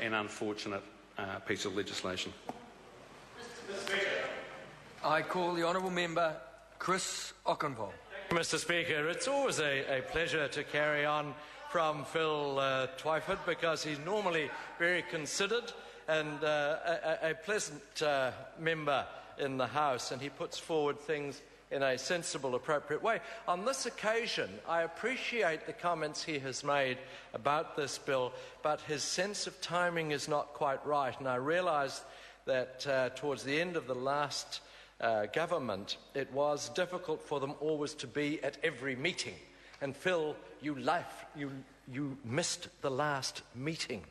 and unfortunate piece of legislation. I call the honourable member Chris Okenville. Mr. Speaker, it's always a pleasure to carry on from Phil Twyford, because he's normally very considered and a pleasant member in the House, and he puts forward things in a sensible, appropriate way. On this occasion, I appreciate the comments he has made about this bill, but his sense of timing is not quite right, and I realise that towards the end of the last government, it was difficult for them always to be at every meeting. And Phil, you missed the last meeting,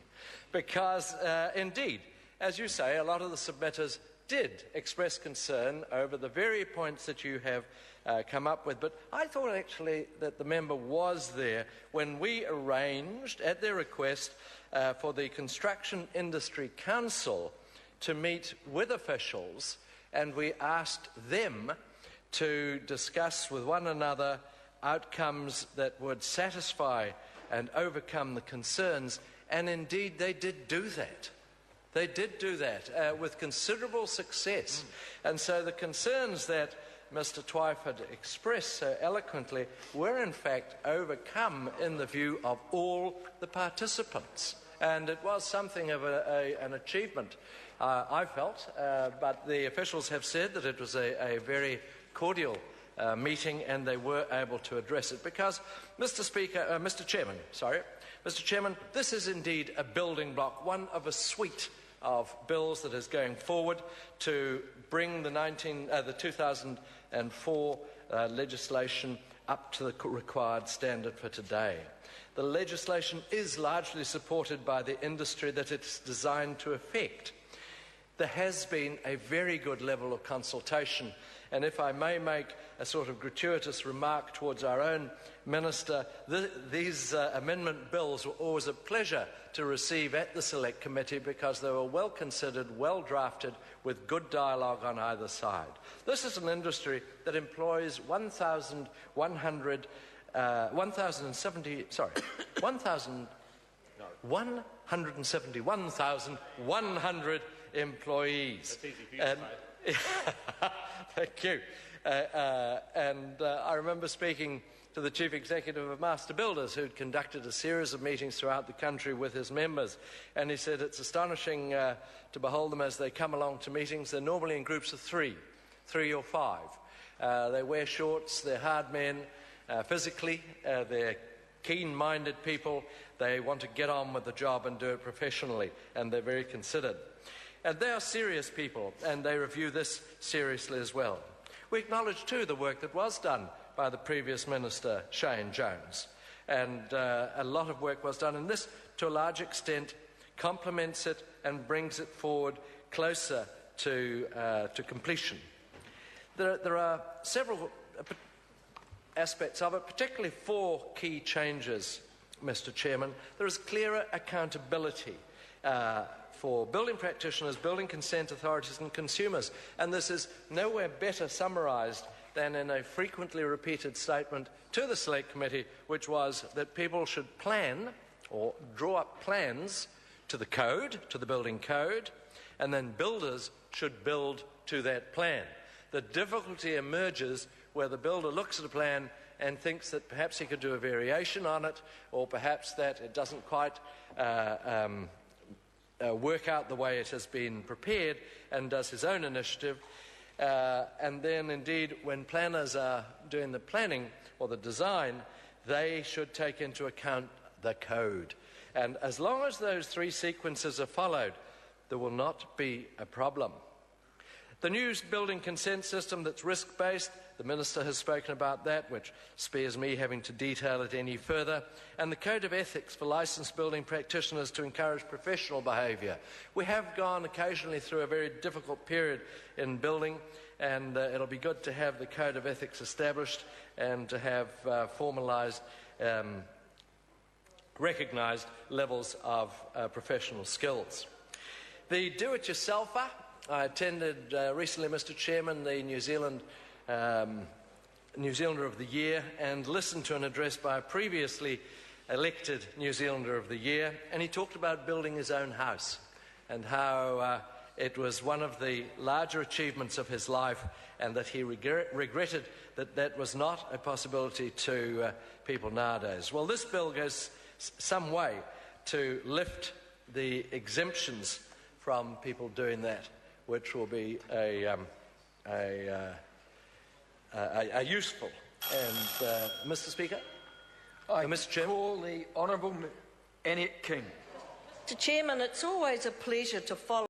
because indeed, as you say, a lot of the submitters did express concern over the very points that you have come up with. But I thought actually that the member was there when we arranged, at their request, for the Construction Industry Council to meet with officials, and we asked them to discuss with one another outcomes that would satisfy and overcome the concerns, and indeed they did do that. They did do that with considerable success. And so the concerns that Mr. Twyford expressed so eloquently were in fact overcome in the view of all the participants. And it was something of an achievement, I felt, but the officials have said that it was a very cordial meeting, and they were able to address it. Because, Mr. Chairman, this is indeed a building block, one of a suite of bills that is going forward to bring the 2004 legislation up to the required standard for today. The legislation is largely supported by the industry that it's designed to affect. There has been a very good level of consultation, and if I may make a sort of gratuitous remark towards our own Minister, these amendment bills were always a pleasure to receive at the Select Committee, because they were well considered, well drafted, with good dialogue on either side. This is an industry that employs 171,000 employees. That's easy for you to say. Thank you. I remember speaking to the Chief Executive of Master Builders, who'd conducted a series of meetings throughout the country with his members, and he said it's astonishing to behold them as they come along to meetings. They're normally in groups of three or five. They wear shorts, they're hard men physically, they're keen-minded people, they want to get on with the job and do it professionally, and they're very considered. And they are serious people, and they review this seriously as well. We acknowledge too the work that was done by the previous Minister, Shane Jones, and a lot of work was done, and this to a large extent complements it and brings it forward closer to completion. There are several aspects of it, particularly four key changes, Mr. Chairman. There is clearer accountability for building practitioners, building consent authorities and consumers, and this is nowhere better summarised than in a frequently repeated statement to the Select Committee, which was that people should plan or draw up plans to the code, to the building code, and then builders should build to that plan. The difficulty emerges where the builder looks at a plan and thinks that perhaps he could do a variation on it, or perhaps that it doesn't quite work out the way it has been prepared, and does his own initiative. And then, indeed, when planners are doing the planning or the design, they should take into account the code. And as long as those three sequences are followed, there will not be a problem. The new building consent system that's risk-based, the Minister has spoken about that, which spares me having to detail it any further, and the Code of Ethics for licensed building practitioners to encourage professional behaviour. We have gone occasionally through a very difficult period in building, and it'll be good to have the Code of Ethics established and to have formalised, recognised levels of professional skills. The do-it-yourselfer. I attended recently, Mr. Chairman, the New Zealander of the Year, and listened to an address by a previously elected New Zealander of the Year, and he talked about building his own house and how it was one of the larger achievements of his life, and that he regretted that that was not a possibility to people nowadays. Well, this bill goes some way to lift the exemptions from people doing that, which will be a useful. And, Mr. Speaker? Mr. Chairman? Call the Honourable Annette King. Mr. Chairman, it's always a pleasure to follow